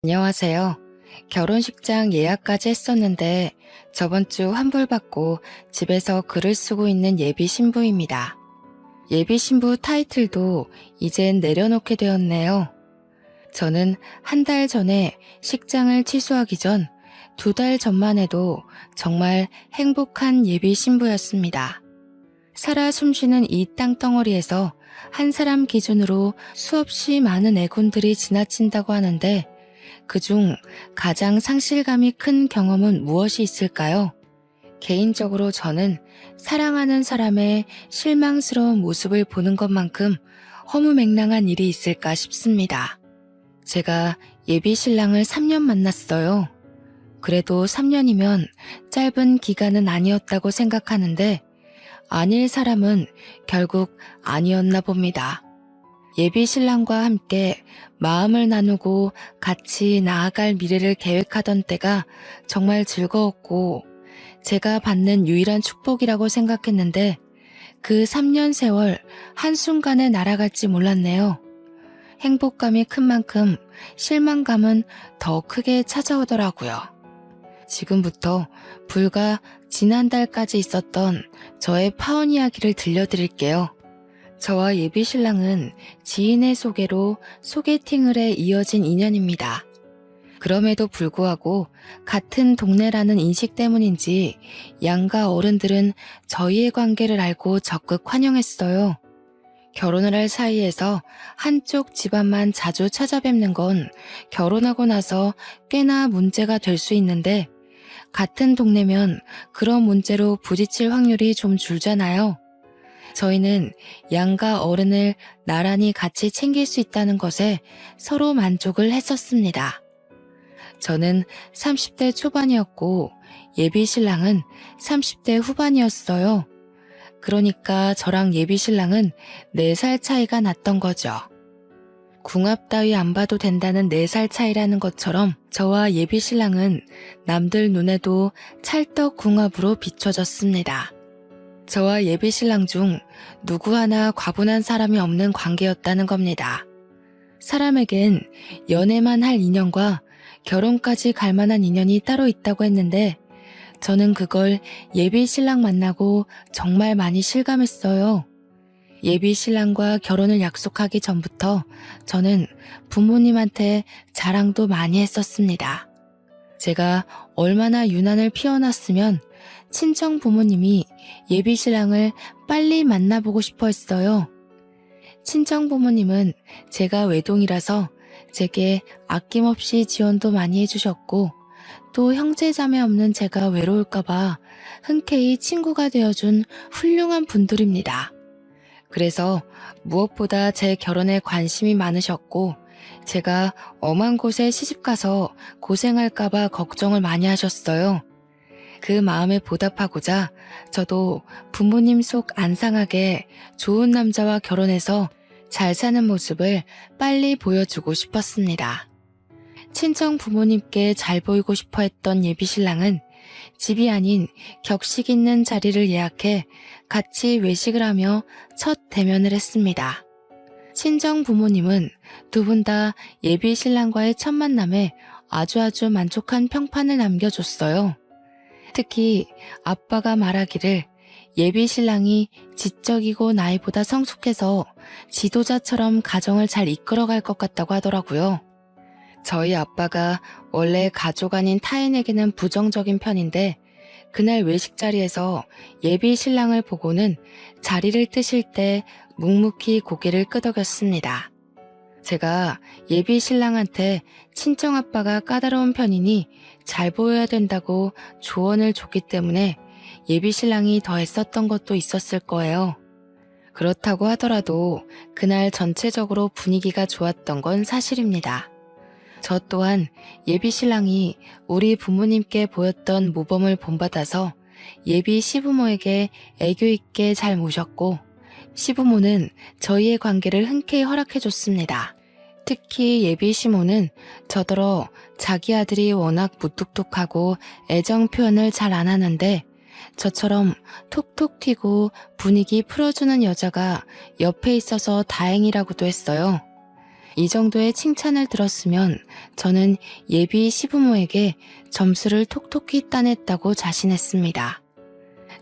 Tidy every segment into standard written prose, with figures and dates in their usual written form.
안녕하세요. 결혼식장 예약까지 했었는데 저번 주 환불받고 집에서 글을 쓰고 있는 예비 신부입니다. 예비 신부 타이틀도 이젠 내려놓게 되었네요. 저는 한 달 전에 식장을 취소하기 전 2달 전만 해도 정말 행복한 예비 신부였습니다. 살아 숨쉬는 이 땅덩어리에서 한 사람 기준으로 수없이 많은 애군들이 지나친다고 하는데 그중 가장 상실감이 큰 경험은 무엇이 있을까요? 개인적으로 저는 사랑하는 사람의 실망스러운 모습을 보는 것만큼 허무맹랑한 일이 있을까 싶습니다. 제가 예비 신랑을 3년 만났어요. 그래도 3년이면 짧은 기간은 아니었다고 생각하는데 아닐 사람은 결국 아니었나 봅니다. 예비 신랑과 함께 마음을 나누고 같이 나아갈 미래를 계획하던 때가 정말 즐거웠고 제가 받는 유일한 축복이라고 생각했는데 그 3년 세월 한순간에 날아갈지 몰랐네요. 행복감이 큰 만큼 실망감은 더 크게 찾아오더라고요. 지금부터 불과 지난달까지 있었던 저의 파혼 이야기를 들려드릴게요. 저와 예비 신랑은 지인의 소개로 소개팅을 해 이어진 인연입니다. 그럼에도 불구하고 같은 동네라는 인식 때문인지 양가 어른들은 저희의 관계를 알고 적극 환영했어요. 결혼을 할 사이에서 한쪽 집안만 자주 찾아뵙는 건 결혼하고 나서 꽤나 문제가 될 수 있는데 같은 동네면 그런 문제로 부딪힐 확률이 좀 줄잖아요. 저희는 양가 어른을 나란히 같이 챙길 수 있다는 것에 서로 만족을 했었습니다. 저는 30대 초반이었고 예비 신랑은 30대 후반이었어요. 그러니까 저랑 예비 신랑은 4살 차이가 났던 거죠. 궁합 따위 안 봐도 된다는 4살 차이라는 것처럼 저와 예비 신랑은 남들 눈에도 찰떡 궁합으로 비춰졌습니다. 저와 예비 신랑 중 누구 하나 과분한 사람이 없는 관계였다는 겁니다. 사람에겐 연애만 할 인연과 결혼까지 갈 만한 인연이 따로 있다고 했는데 저는 그걸 예비 신랑 만나고 정말 많이 실감했어요. 예비 신랑과 결혼을 약속하기 전부터 저는 부모님한테 자랑도 많이 했었습니다. 제가 얼마나 유난을 피워놨으면 친정 부모님이 예비 신랑을 빨리 만나보고 싶어 했어요. 친정 부모님은 제가 외동이라서 제게 아낌없이 지원도 많이 해주셨고 또 형제자매 없는 제가 외로울까봐 흔쾌히 친구가 되어준 훌륭한 분들입니다. 그래서 무엇보다 제 결혼에 관심이 많으셨고 제가 엄한 곳에 시집가서 고생할까봐 걱정을 많이 하셨어요. 그 마음에 보답하고자 저도 부모님 속 안 상하게 좋은 남자와 결혼해서 잘 사는 모습을 빨리 보여주고 싶었습니다. 친정 부모님께 잘 보이고 싶어 했던 예비 신랑은 집이 아닌 격식 있는 자리를 예약해 같이 외식을 하며 첫 대면을 했습니다. 친정 부모님은 두 분 다 예비 신랑과의 첫 만남에 아주 만족한 평판을 남겨줬어요. 특히 아빠가 말하기를 예비 신랑이 지적이고 나이보다 성숙해서 지도자처럼 가정을 잘 이끌어갈 것 같다고 하더라고요. 저희 아빠가 원래 가족 아닌 타인에게는 부정적인 편인데 그날 외식 자리에서 예비 신랑을 보고는 자리를 뜨실 때 묵묵히 고개를 끄덕였습니다. 제가 예비 신랑한테 친정아빠가 까다로운 편이니 잘 보여야 된다고 조언을 줬기 때문에 예비 신랑이 더 애썼던 것도 있었을 거예요. 그렇다고 하더라도 그날 전체적으로 분위기가 좋았던 건 사실입니다. 저 또한 예비 신랑이 우리 부모님께 보였던 모범을 본받아서 예비 시부모에게 애교 있게 잘 모셨고 시부모는 저희의 관계를 흔쾌히 허락해줬습니다. 특히 예비 시모는 저더러 자기 아들이 워낙 무뚝뚝하고 애정 표현을 잘 안 하는데 저처럼 톡톡 튀고 분위기 풀어주는 여자가 옆에 있어서 다행이라고도 했어요. 이 정도의 칭찬을 들었으면 저는 예비 시부모에게 점수를 톡톡히 따냈다고 자신했습니다.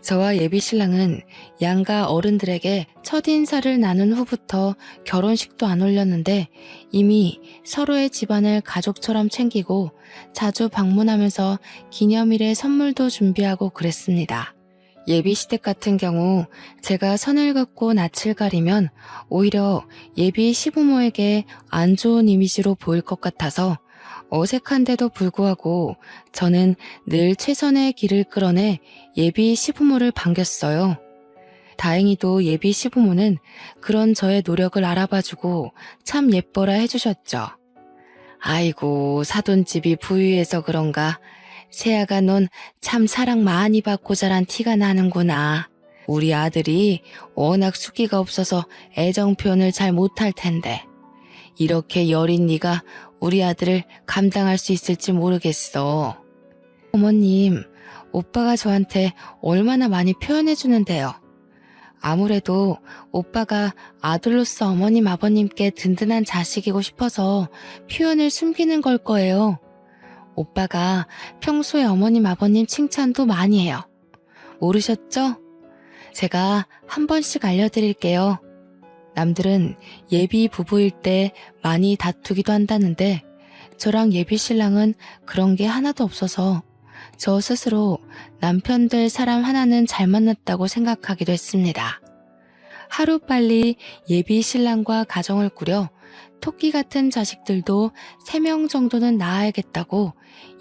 저와 예비 신랑은 양가 어른들에게 첫인사를 나눈 후부터 결혼식도 안 올렸는데 이미 서로의 집안을 가족처럼 챙기고 자주 방문하면서 기념일에 선물도 준비하고 그랬습니다. 예비 시댁 같은 경우 제가 선을 긋고 낯을 가리면 오히려 예비 시부모에게 안 좋은 이미지로 보일 것 같아서 어색한데도 불구하고 저는 늘 최선의 길을 끌어내 예비 시부모를 반겼어요. 다행히도 예비 시부모는 그런 저의 노력을 알아봐주고 참 예뻐라 해주셨죠. 아이고, 사돈집이 부유해서 그런가. 세아가 넌 참 사랑 많이 받고 자란 티가 나는구나. 우리 아들이 워낙 수기가 없어서 애정 표현을 잘 못할 텐데. 이렇게 여린 네가 우리 아들을 감당할 수 있을지 모르겠어. 어머님, 오빠가 저한테 얼마나 많이 표현해 주는데요. 아무래도 오빠가 아들로서 어머님 아버님께 든든한 자식이고 싶어서 표현을 숨기는 걸 거예요. 오빠가 평소에 어머님 아버님 칭찬도 많이 해요. 모르셨죠? 제가 한 번씩 알려드릴게요. 남들은 예비 부부일 때 많이 다투기도 한다는데 저랑 예비 신랑은 그런 게 하나도 없어서 저 스스로 남편 될 사람 하나는 잘 만났다고 생각하기도 했습니다. 하루빨리 예비 신랑과 가정을 꾸려 토끼 같은 자식들도 3명 정도는 낳아야겠다고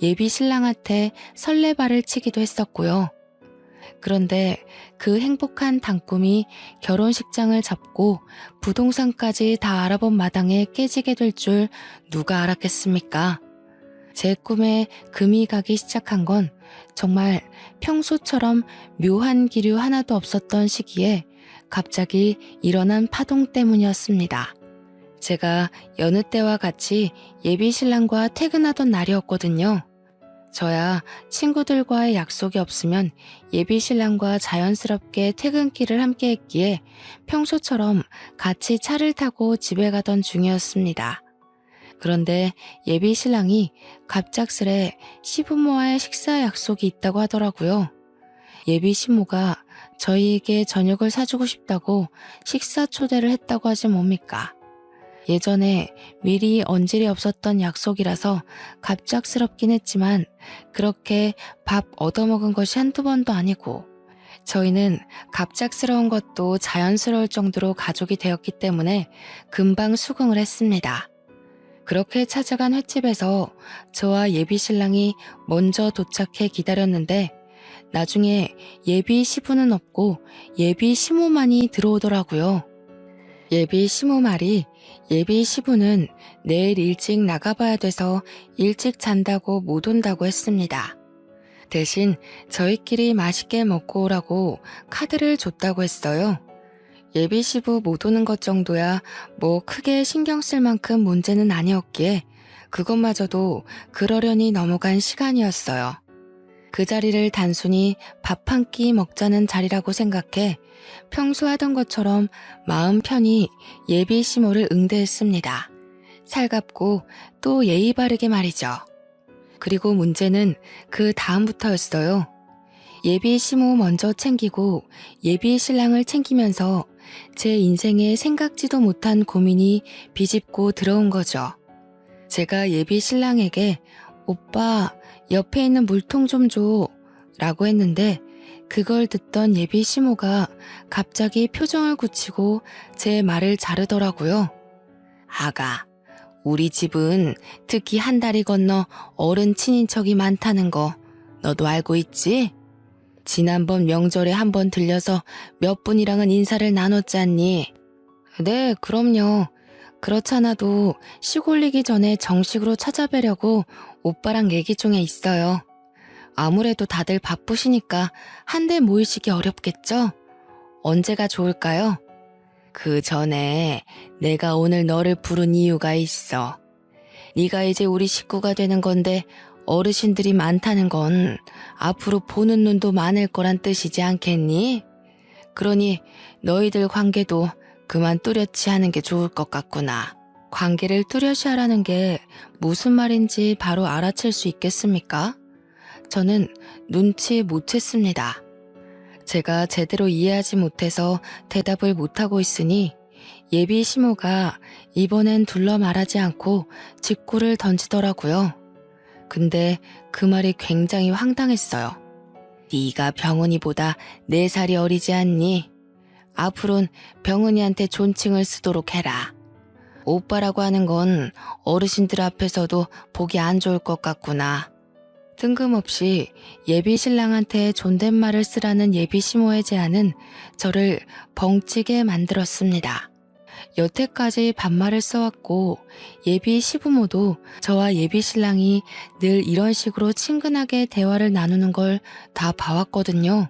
예비 신랑한테 설레발을 치기도 했었고요. 그런데 그 행복한 단꿈이 결혼식장을 잡고 부동산까지 다 알아본 마당에 깨지게 될 줄 누가 알았겠습니까? 제 꿈에 금이 가기 시작한 건 정말 평소처럼 묘한 기류 하나도 없었던 시기에 갑자기 일어난 파동 때문이었습니다. 제가 여느 때와 같이 예비 신랑과 퇴근하던 날이었거든요. 저야 친구들과의 약속이 없으면 예비 신랑과 자연스럽게 퇴근길을 함께 했기에 평소처럼 같이 차를 타고 집에 가던 중이었습니다. 그런데 예비 신랑이 갑작스레 시부모와의 식사 약속이 있다고 하더라고요. 예비 시모가 저희에게 저녁을 사주고 싶다고 식사 초대를 했다고 하지 뭡니까? 예전에 미리 언질이 없었던 약속이라서 갑작스럽긴 했지만 그렇게 밥 얻어먹은 것이 한두 번도 아니고 저희는 갑작스러운 것도 자연스러울 정도로 가족이 되었기 때문에 금방 수긍을 했습니다. 그렇게 찾아간 횟집에서 저와 예비 신랑이 먼저 도착해 기다렸는데 나중에 예비 시부는 없고 예비 시모만이 들어오더라고요. 예비 시모 말이 예비 시부는 내일 일찍 나가봐야 돼서 일찍 잔다고 못 온다고 했습니다. 대신 저희끼리 맛있게 먹고 오라고 카드를 줬다고 했어요. 예비 시부 못 오는 것 정도야 뭐 크게 신경 쓸 만큼 문제는 아니었기에 그것마저도 그러려니 넘어간 시간이었어요. 그 자리를 단순히 밥 한 끼 먹자는 자리라고 생각해 평소 하던 것처럼 마음 편히 예비 시모를 응대했습니다. 살갑고 또 예의 바르게 말이죠. 그리고 문제는 그 다음부터였어요. 예비 시모 먼저 챙기고 예비 신랑을 챙기면서 제 인생에 생각지도 못한 고민이 비집고 들어온 거죠. 제가 예비 신랑에게 오빠 옆에 있는 물통 좀 줘 라고 했는데 그걸 듣던 예비 시모가 갑자기 표정을 굳히고 제 말을 자르더라고요. 아가, 우리 집은 특히 한 다리 건너 어른 친인척이 많다는 거 너도 알고 있지? 지난번 명절에 한번 들려서 몇 분이랑은 인사를 나눴잖니? 네, 그럼요. 그렇잖아도 시골리기 전에 정식으로 찾아뵈려고 오빠랑 얘기 중에 있어요. 아무래도 다들 바쁘시니까 한데 모이시기 어렵겠죠? 언제가 좋을까요? 그 전에 내가 오늘 너를 부른 이유가 있어. 네가 이제 우리 식구가 되는 건데 어르신들이 많다는 건 앞으로 보는 눈도 많을 거란 뜻이지 않겠니? 그러니 너희들 관계도 그만 뚜렷이 하는 게 좋을 것 같구나. 관계를 뚜렷이 하라는 게 무슨 말인지 바로 알아챌 수 있겠습니까? 저는 눈치 못 챘습니다. 제가 제대로 이해하지 못해서 대답을 못하고 있으니 예비 시모가 이번엔 둘러 말하지 않고 직구를 던지더라고요. 근데 그 말이 굉장히 황당했어요. 네가 병은이보다 4살이 어리지 않니? 앞으론 병은이한테 존칭을 쓰도록 해라. 오빠라고 하는 건 어르신들 앞에서도 보기 안 좋을 것 같구나. 뜬금없이 예비 신랑한테 존댓말을 쓰라는 예비 시모의 제안은 저를 벙찌게 만들었습니다. 여태까지 반말을 써왔고 예비 시부모도 저와 예비 신랑이 늘 이런 식으로 친근하게 대화를 나누는 걸 다 봐왔거든요.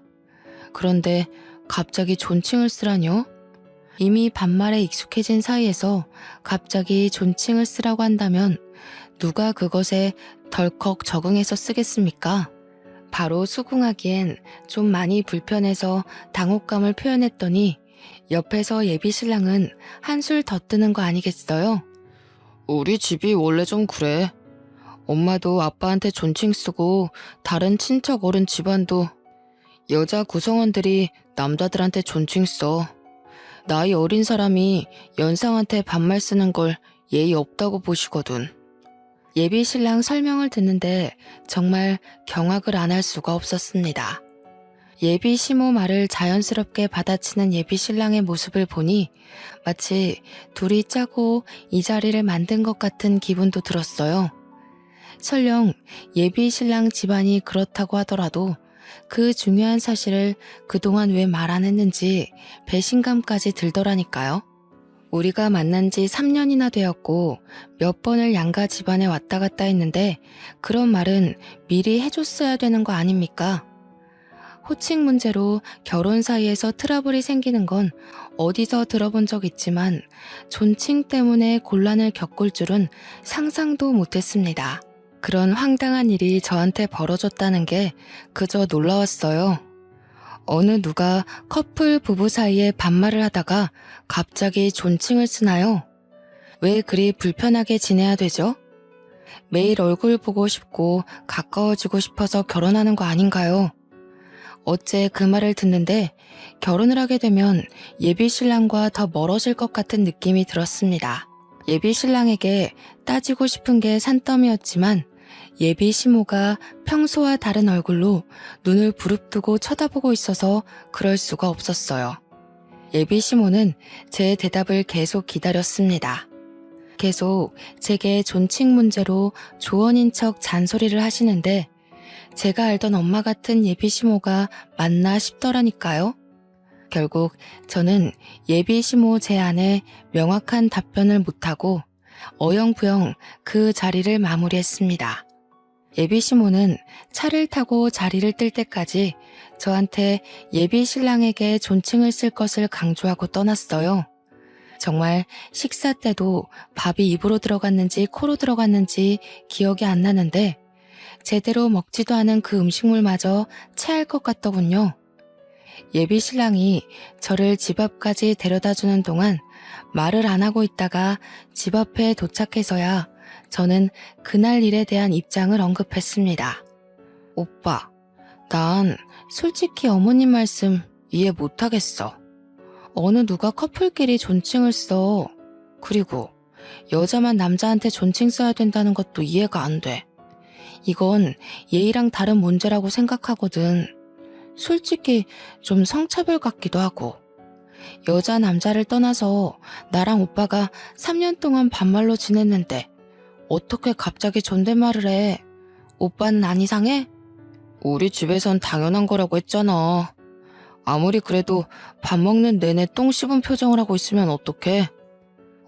그런데 갑자기 존칭을 쓰라뇨? 이미 반말에 익숙해진 사이에서 갑자기 존칭을 쓰라고 한다면 누가 그것에 덜컥 적응해서 쓰겠습니까? 바로 수긍하기엔 좀 많이 불편해서 당혹감을 표현했더니 옆에서 예비 신랑은 한술 더 뜨는 거 아니겠어요? 우리 집이 원래 좀 그래. 엄마도 아빠한테 존칭 쓰고 다른 친척 어른 집안도 여자 구성원들이 남자들한테 존칭 써. 나이 어린 사람이 연상한테 반말 쓰는 걸 예의 없다고 보시거든. 예비 신랑 설명을 듣는데 정말 경악을 안 할 수가 없었습니다. 예비 시모 말을 자연스럽게 받아치는 예비 신랑의 모습을 보니 마치 둘이 짜고 이 자리를 만든 것 같은 기분도 들었어요. 설령 예비 신랑 집안이 그렇다고 하더라도 그 중요한 사실을 그동안 왜 말 안 했는지 배신감까지 들더라니까요. 우리가 만난 지 3년이나 되었고 몇 번을 양가 집안에 왔다 갔다 했는데 그런 말은 미리 해줬어야 되는 거 아닙니까? 호칭 문제로 결혼 사이에서 트러블이 생기는 건 어디서 들어본 적 있지만 존칭 때문에 곤란을 겪을 줄은 상상도 못했습니다. 그런 황당한 일이 저한테 벌어졌다는 게 그저 놀라웠어요. 어느 누가 커플 부부 사이에 반말을 하다가 갑자기 존칭을 쓰나요? 왜 그리 불편하게 지내야 되죠? 매일 얼굴 보고 싶고 가까워지고 싶어서 결혼하는 거 아닌가요? 어째 그 말을 듣는데 결혼을 하게 되면 예비 신랑과 더 멀어질 것 같은 느낌이 들었습니다. 예비 신랑에게 따지고 싶은 게 산더미였지만 예비 시모가 평소와 다른 얼굴로 눈을 부릅뜨고 쳐다보고 있어서 그럴 수가 없었어요. 예비 시모는 제 대답을 계속 기다렸습니다. 계속 제게 존칭 문제로 조언인 척 잔소리를 하시는데 제가 알던 엄마 같은 예비 시모가 맞나 싶더라니까요. 결국 저는 예비 시모 제안에 명확한 답변을 못하고 어영부영 그 자리를 마무리했습니다. 예비 시모는 차를 타고 자리를 뜰 때까지 저한테 예비 신랑에게 존칭을 쓸 것을 강조하고 떠났어요. 정말 식사 때도 밥이 입으로 들어갔는지 코로 들어갔는지 기억이 안 나는데 제대로 먹지도 않은 그 음식물마저 체할 것 같더군요. 예비 신랑이 저를 집 앞까지 데려다주는 동안 말을 안 하고 있다가 집 앞에 도착해서야 저는 그날 일에 대한 입장을 언급했습니다. 오빠, 난 솔직히 어머님 말씀 이해 못하겠어. 어느 누가 커플끼리 존칭을 써. 그리고 여자만 남자한테 존칭 써야 된다는 것도 이해가 안 돼. 이건 예의랑 다른 문제라고 생각하거든. 솔직히 좀 성차별 같기도 하고. 여자 남자를 떠나서 나랑 오빠가 3년 동안 반말로 지냈는데 어떻게 갑자기 존댓말을 해? 오빠는 안 이상해? 우리 집에선 당연한 거라고 했잖아. 아무리 그래도 밥 먹는 내내 똥 씹은 표정을 하고 있으면 어떡해?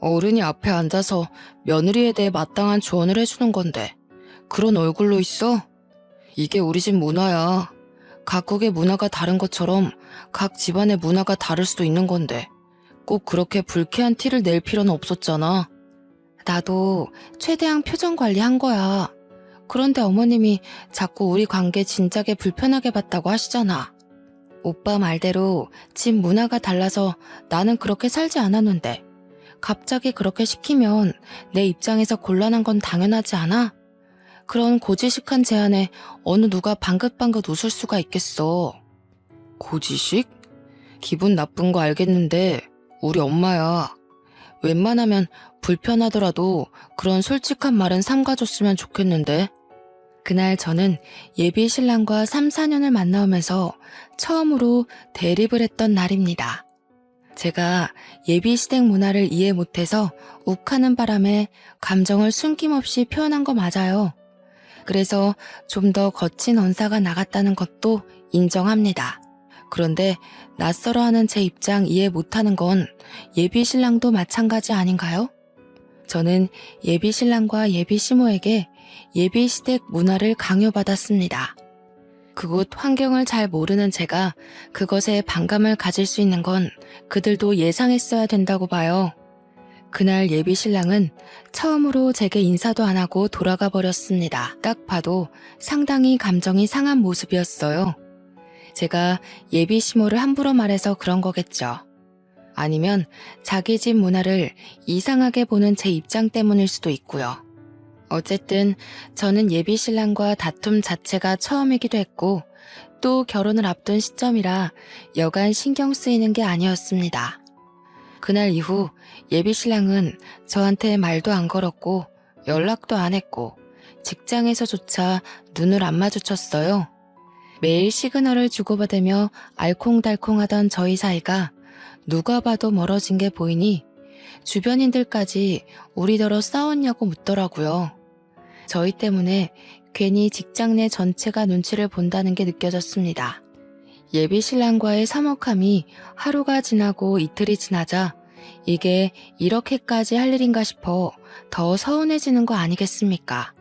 어른이 앞에 앉아서 며느리에 대해 마땅한 조언을 해주는 건데 그런 얼굴로 있어? 이게 우리 집 문화야. 각국의 문화가 다른 것처럼 각 집안의 문화가 다를 수도 있는 건데 꼭 그렇게 불쾌한 티를 낼 필요는 없었잖아. 나도 최대한 표정 관리한 거야. 그런데 어머님이 자꾸 우리 관계 진작에 불편하게 봤다고 하시잖아. 오빠 말대로 집 문화가 달라서 나는 그렇게 살지 않았는데 갑자기 그렇게 시키면 내 입장에서 곤란한 건 당연하지 않아? 그런 고지식한 제안에 어느 누가 방긋방긋 웃을 수가 있겠어. 고지식? 기분 나쁜 거 알겠는데 우리 엄마야. 웬만하면 불편하더라도 그런 솔직한 말은 삼가줬으면 좋겠는데. 그날 저는 예비 신랑과 3, 4년을 만나오면서 처음으로 대립을 했던 날입니다. 제가 예비 시댁 문화를 이해 못해서 욱하는 바람에 감정을 숨김없이 표현한 거 맞아요. 그래서 좀 더 거친 언사가 나갔다는 것도 인정합니다. 그런데 낯설어하는 제 입장 이해 못하는 건 예비 신랑도 마찬가지 아닌가요? 저는 예비 신랑과 예비 시모에게 예비 시댁 문화를 강요받았습니다. 그곳 환경을 잘 모르는 제가 그것에 반감을 가질 수 있는 건 그들도 예상했어야 된다고 봐요. 그날 예비 신랑은 처음으로 제게 인사도 안 하고 돌아가 버렸습니다. 딱 봐도 상당히 감정이 상한 모습이었어요. 제가 예비 시모를 함부로 말해서 그런 거겠죠. 아니면 자기 집 문화를 이상하게 보는 제 입장 때문일 수도 있고요. 어쨌든 저는 예비 신랑과 다툼 자체가 처음이기도 했고 또 결혼을 앞둔 시점이라 여간 신경 쓰이는 게 아니었습니다. 그날 이후 예비 신랑은 저한테 말도 안 걸었고 연락도 안 했고 직장에서조차 눈을 안 마주쳤어요. 매일 시그널을 주고받으며 알콩달콩하던 저희 사이가 누가 봐도 멀어진 게 보이니 주변인들까지 우리더러 싸웠냐고 묻더라고요. 저희 때문에 괜히 직장 내 전체가 눈치를 본다는 게 느껴졌습니다. 예비 신랑과의 서먹함이 하루가 지나고 이틀이 지나자 이게 이렇게까지 할 일인가 싶어 더 서운해지는 거 아니겠습니까?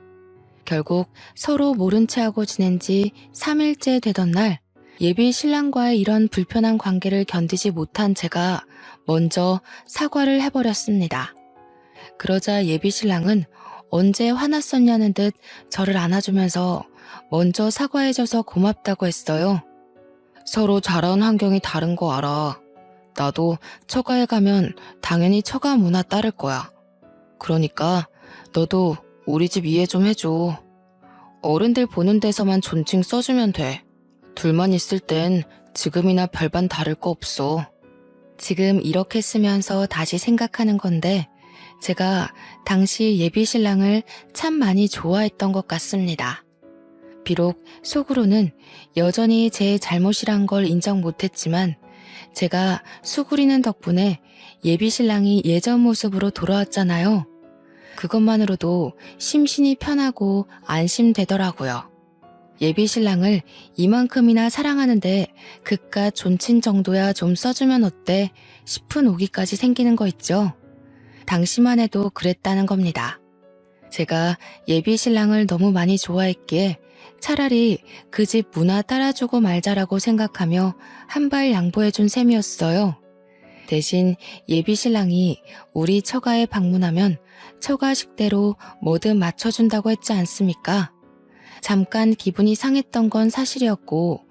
결국 서로 모른 채 하고 지낸 지 3일째 되던 날 예비 신랑과의 이런 불편한 관계를 견디지 못한 제가 먼저 사과를 해버렸습니다. 그러자 예비 신랑은 언제 화났었냐는 듯 저를 안아주면서 먼저 사과해줘서 고맙다고 했어요. 서로 자라온 환경이 다른 거 알아. 나도 처가에 가면 당연히 처가 문화 따를 거야. 그러니까 너도 우리 집 이해 좀 해줘. 어른들 보는 데서만 존칭 써주면 돼. 둘만 있을 땐 지금이나 별반 다를 거 없어. 지금 이렇게 쓰면서 다시 생각하는 건데 제가 당시 예비 신랑을 참 많이 좋아했던 것 같습니다. 비록 속으로는 여전히 제 잘못이란 걸 인정 못했지만 제가 수구리는 덕분에 예비 신랑이 예전 모습으로 돌아왔잖아요. 그것만으로도 심신이 편하고 안심되더라고요. 예비 신랑을 이만큼이나 사랑하는데 그깟 존친 정도야 좀 써주면 어때 싶은 오기까지 생기는 거 있죠. 당시만 해도 그랬다는 겁니다. 제가 예비 신랑을 너무 많이 좋아했기에 차라리 그 집 문화 따라주고 말자라고 생각하며 한 발 양보해준 셈이었어요. 대신 예비 신랑이 우리 처가에 방문하면 처가식대로 뭐든 맞춰준다고 했지 않습니까? 잠깐 기분이 상했던 건 사실이었고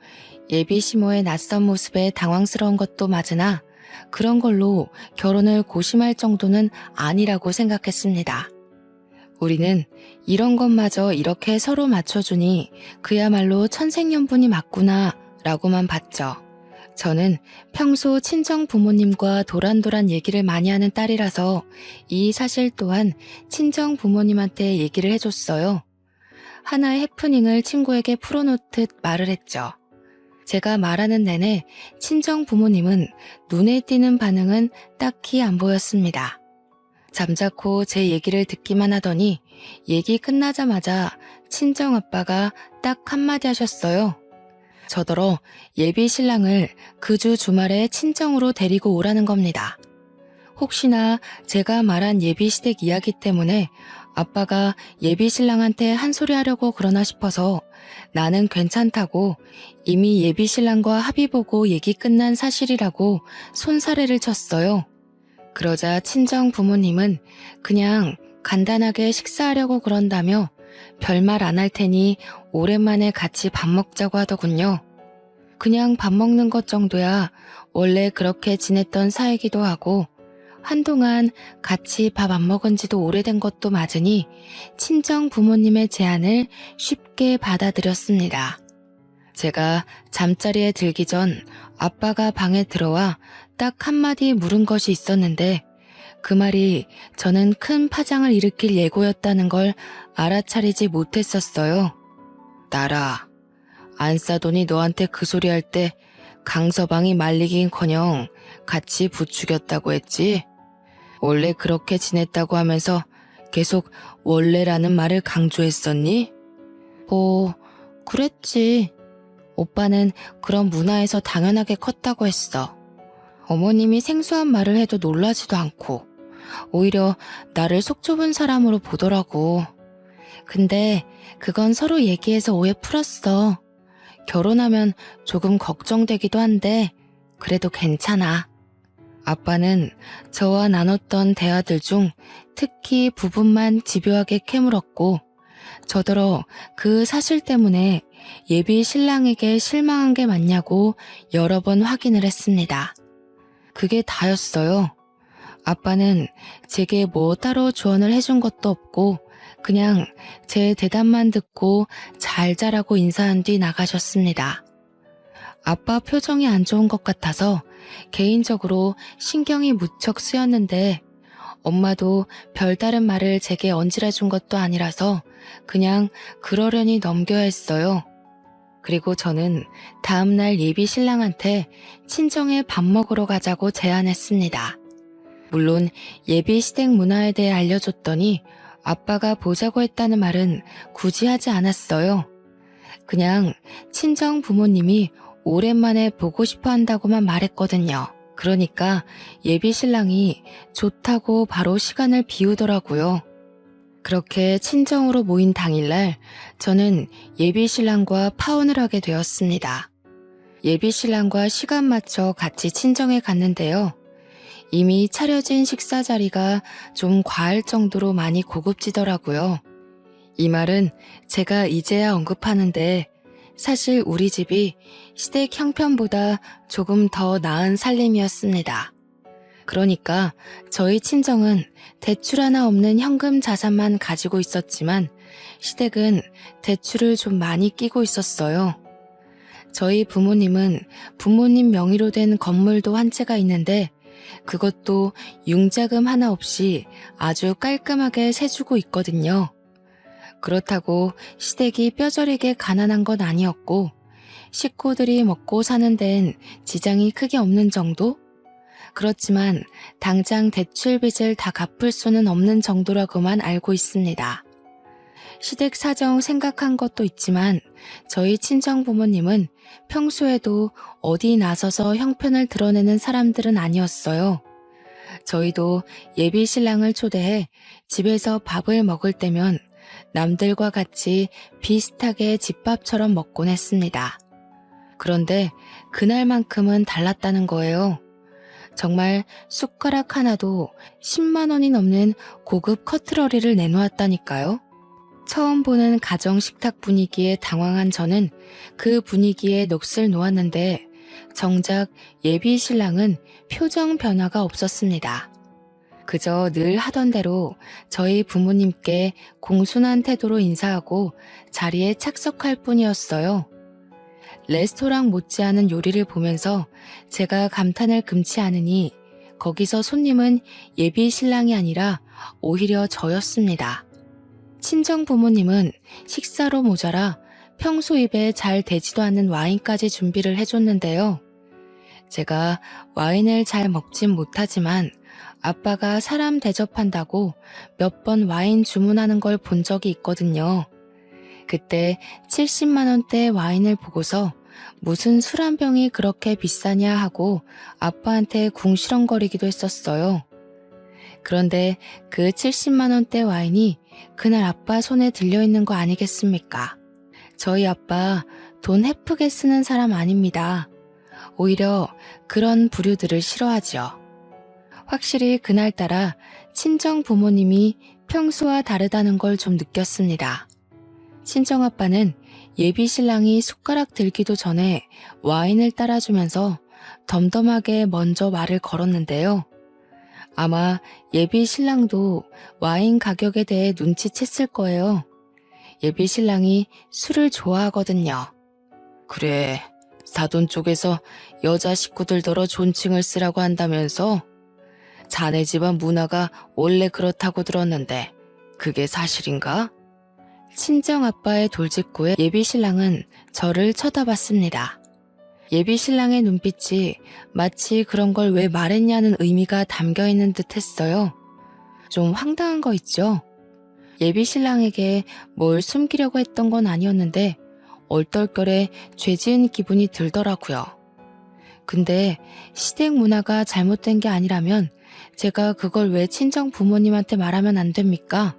예비 시모의 낯선 모습에 당황스러운 것도 맞으나 그런 걸로 결혼을 고심할 정도는 아니라고 생각했습니다. 우리는 이런 것마저 이렇게 서로 맞춰주니 그야말로 천생연분이 맞구나 라고만 봤죠. 저는 평소 친정 부모님과 도란도란 얘기를 많이 하는 딸이라서 이 사실 또한 친정 부모님한테 얘기를 해줬어요. 하나의 해프닝을 친구에게 풀어놓듯 말을 했죠. 제가 말하는 내내 친정 부모님은 눈에 띄는 반응은 딱히 안 보였습니다. 잠자코 제 얘기를 듣기만 하더니 얘기 끝나자마자 친정 아빠가 딱 한마디 하셨어요. 저더러 예비 신랑을 그 주 주말에 친정으로 데리고 오라는 겁니다. 혹시나 제가 말한 예비 시댁 이야기 때문에 아빠가 예비 신랑한테 한 소리 하려고 그러나 싶어서 나는 괜찮다고 이미 예비 신랑과 합의 보고 얘기 끝난 사실이라고 손사래를 쳤어요. 그러자 친정 부모님은 그냥 간단하게 식사하려고 그런다며 별말 안 할 테니 오랜만에 같이 밥 먹자고 하더군요. 그냥 밥 먹는 것 정도야 원래 그렇게 지냈던 사이기도 하고 한동안 같이 밥 안 먹은 지도 오래된 것도 맞으니 친정 부모님의 제안을 쉽게 받아들였습니다. 제가 잠자리에 들기 전 아빠가 방에 들어와 딱 한마디 물은 것이 있었는데 그 말이 저는 큰 파장을 일으킬 예고였다는 걸 알아차리지 못했었어요. 나라, 안 싸더니 너한테 그 소리 할 때 강서방이 말리긴커녕 같이 부추겼다고 했지? 원래 그렇게 지냈다고 하면서 계속 원래라는 말을 강조했었니? 뭐, 그랬지. 오빠는 그런 문화에서 당연하게 컸다고 했어. 어머님이 생소한 말을 해도 놀라지도 않고 오히려 나를 속 좁은 사람으로 보더라고. 근데 그건 서로 얘기해서 오해 풀었어. 결혼하면 조금 걱정되기도 한데 그래도 괜찮아. 아빠는 저와 나눴던 대화들 중 특히 부분만 집요하게 캐물었고 저더러 그 사실 때문에 예비 신랑에게 실망한 게 맞냐고 여러 번 확인을 했습니다. 그게 다였어요. 아빠는 제게 뭐 따로 조언을 해준 것도 없고 그냥 제 대답만 듣고 잘 자라고 인사한 뒤 나가셨습니다. 아빠 표정이 안 좋은 것 같아서 개인적으로 신경이 무척 쓰였는데 엄마도 별다른 말을 제게 얹으려 준 것도 아니라서 그냥 그러려니 넘겨야 했어요. 그리고 저는 다음날 예비 신랑한테 친정에 밥 먹으러 가자고 제안했습니다. 물론 예비 시댁 문화에 대해 알려줬더니 아빠가 보자고 했다는 말은 굳이 하지 않았어요. 그냥 친정 부모님이 오랜만에 보고 싶어 한다고만 말했거든요. 그러니까 예비 신랑이 좋다고 바로 시간을 비우더라고요. 그렇게 친정으로 모인 당일날 저는 예비 신랑과 파혼을 하게 되었습니다. 예비 신랑과 시간 맞춰 같이 친정에 갔는데요. 이미 차려진 식사 자리가 좀 과할 정도로 많이 고급지더라고요. 이 말은 제가 이제야 언급하는데 사실 우리 집이 시댁 형편보다 조금 더 나은 살림이었습니다. 그러니까 저희 친정은 대출 하나 없는 현금 자산만 가지고 있었지만 시댁은 대출을 좀 많이 끼고 있었어요. 저희 부모님은 부모님 명의로 된 건물도 한 채가 있는데 그것도 융자금 하나 없이 아주 깔끔하게 세주고 있거든요. 그렇다고 시댁이 뼈저리게 가난한 건 아니었고 식구들이 먹고 사는 데엔 지장이 크게 없는 정도? 그렇지만 당장 대출 빚을 다 갚을 수는 없는 정도라고만 알고 있습니다. 시댁 사정 생각한 것도 있지만 저희 친정 부모님은 평소에도 어디 나서서 형편을 드러내는 사람들은 아니었어요. 저희도 예비 신랑을 초대해 집에서 밥을 먹을 때면 남들과 같이 비슷하게 집밥처럼 먹곤 했습니다. 그런데 그날만큼은 달랐다는 거예요. 정말 숟가락 하나도 10만 원이 넘는 고급 커트러리를 내놓았다니까요. 처음 보는 가정 식탁 분위기에 당황한 저는 그 분위기에 넋을 놓았는데 정작 예비 신랑은 표정 변화가 없었습니다. 그저 늘 하던 대로 저희 부모님께 공손한 태도로 인사하고 자리에 착석할 뿐이었어요. 레스토랑 못지않은 요리를 보면서 제가 감탄을 금치 않으니 거기서 손님은 예비 신랑이 아니라 오히려 저였습니다. 친정 부모님은 식사로 모자라 평소 입에 잘 되지도 않는 와인까지 준비를 해줬는데요. 제가 와인을 잘 먹진 못하지만 아빠가 사람 대접한다고 몇 번 와인 주문하는 걸 본 적이 있거든요. 그때 70만 원대 와인을 보고서 무슨 술 한 병이 그렇게 비싸냐 하고 아빠한테 궁시렁거리기도 했었어요. 그런데 그 70만 원대 와인이 그날 아빠 손에 들려있는 거 아니겠습니까? 저희 아빠 돈 헤프게 쓰는 사람 아닙니다. 오히려 그런 부류들을 싫어하죠. 확실히 그날따라 친정 부모님이 평소와 다르다는 걸 좀 느꼈습니다. 친정아빠는 예비 신랑이 숟가락 들기도 전에 와인을 따라주면서 덤덤하게 먼저 말을 걸었는데요. 아마 예비 신랑도 와인 가격에 대해 눈치챘을 거예요. 예비 신랑이 술을 좋아하거든요. 그래, 사돈 쪽에서 여자 식구들더러 존칭을 쓰라고 한다면서? 자네 집안 문화가 원래 그렇다고 들었는데 그게 사실인가? 친정아빠의 돌직구에 예비 신랑은 저를 쳐다봤습니다. 예비 신랑의 눈빛이 마치 그런 걸 왜 말했냐는 의미가 담겨있는 듯 했어요. 좀 황당한 거 있죠? 예비 신랑에게 뭘 숨기려고 했던 건 아니었는데 얼떨결에 죄 지은 기분이 들더라고요. 근데 시댁 문화가 잘못된 게 아니라면 제가 그걸 왜 친정 부모님한테 말하면 안 됩니까?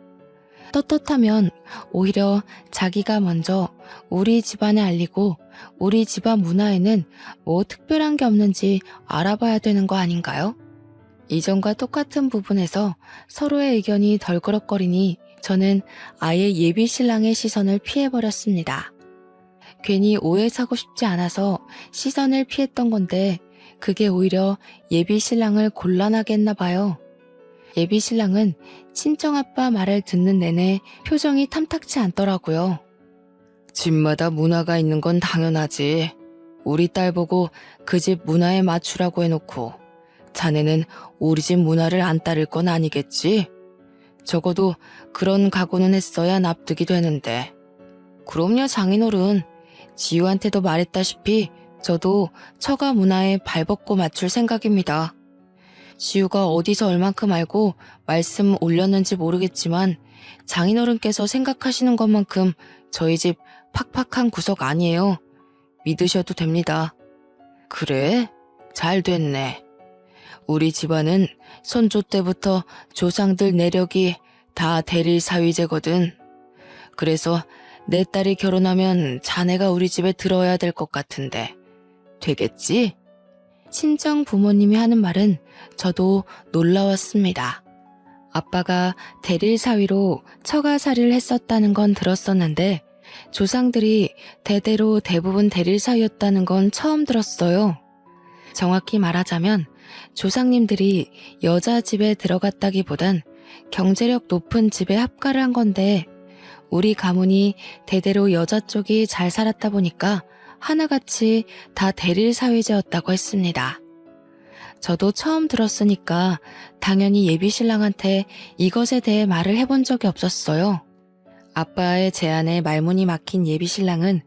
떳떳하면 오히려 자기가 먼저 우리 집안에 알리고 우리 집안 문화에는 뭐 특별한 게 없는지 알아봐야 되는 거 아닌가요? 이전과 똑같은 부분에서 서로의 의견이 덜그럭거리니 저는 아예 예비 신랑의 시선을 피해버렸습니다. 괜히 오해 사고 싶지 않아서 시선을 피했던 건데 그게 오히려 예비 신랑을 곤란하게 했나 봐요. 예비 신랑은 친정아빠 말을 듣는 내내 표정이 탐탁치 않더라고요. 집마다 문화가 있는 건 당연하지. 우리 딸 보고 그 집 문화에 맞추라고 해놓고 자네는 우리 집 문화를 안 따를 건 아니겠지? 적어도 그런 각오는 했어야 납득이 되는데. 그럼요, 장인어른. 지우한테도 말했다시피 저도 처가 문화에 발벗고 맞출 생각입니다. 지우가 어디서 얼만큼 알고 말씀 올렸는지 모르겠지만 장인어른께서 생각하시는 것만큼 저희 집 팍팍한 구석 아니에요. 믿으셔도 됩니다. 그래? 잘 됐네. 우리 집안은 선조 때부터 조상들 내력이 다 대릴 사위제거든. 그래서 내 딸이 결혼하면 자네가 우리 집에 들어야 될 것 같은데 되겠지? 친정 부모님이 하는 말은 저도 놀라웠습니다. 아빠가 대릴 사위로 처가살이를 했었다는 건 들었었는데 조상들이 대대로 대부분 대릴 사위였다는 건 처음 들었어요. 정확히 말하자면 조상님들이 여자 집에 들어갔다기보단 경제력 높은 집에 합가를 한 건데 우리 가문이 대대로 여자 쪽이 잘 살았다 보니까 하나같이 다 대릴 사위제였다고 했습니다. 저도 처음 들었으니까 당연히 예비 신랑한테 이것에 대해 말을 해본 적이 없었어요. 아빠의 제안에 말문이 막힌 예비 신랑은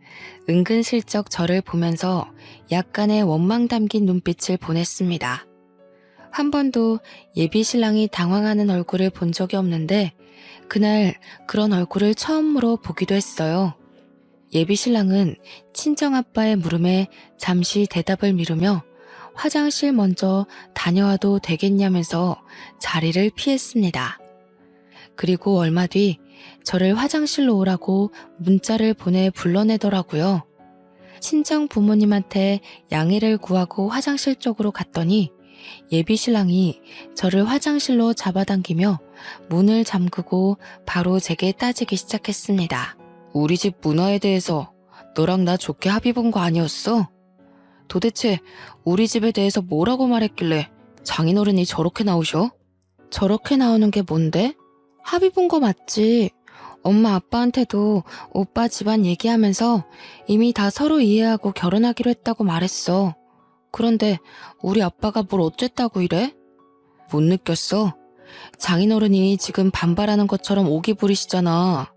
은근슬쩍 저를 보면서 약간의 원망 담긴 눈빛을 보냈습니다. 한 번도 예비 신랑이 당황하는 얼굴을 본 적이 없는데 그날 그런 얼굴을 처음으로 보기도 했어요. 예비 신랑은 친정아빠의 물음에 잠시 대답을 미루며 화장실 먼저 다녀와도 되겠냐면서 자리를 피했습니다. 그리고 얼마 뒤 저를 화장실로 오라고 문자를 보내 불러내더라고요. 친정 부모님한테 양해를 구하고 화장실 쪽으로 갔더니 예비 신랑이 저를 화장실로 잡아당기며 문을 잠그고 바로 제게 따지기 시작했습니다. 우리 집 문화에 대해서 너랑 나 좋게 합의 본 거 아니었어? 도대체 우리 집에 대해서 뭐라고 말했길래 장인어른이 저렇게 나오셔? 저렇게 나오는 게 뭔데? 합의 본 거 맞지? 엄마 아빠한테도 오빠 집안 얘기하면서 이미 다 서로 이해하고 결혼하기로 했다고 말했어. 그런데 우리 아빠가 뭘 어쨌다고 이래? 못 느꼈어? 장인어른이 지금 반발하는 것처럼 오기 부리시잖아.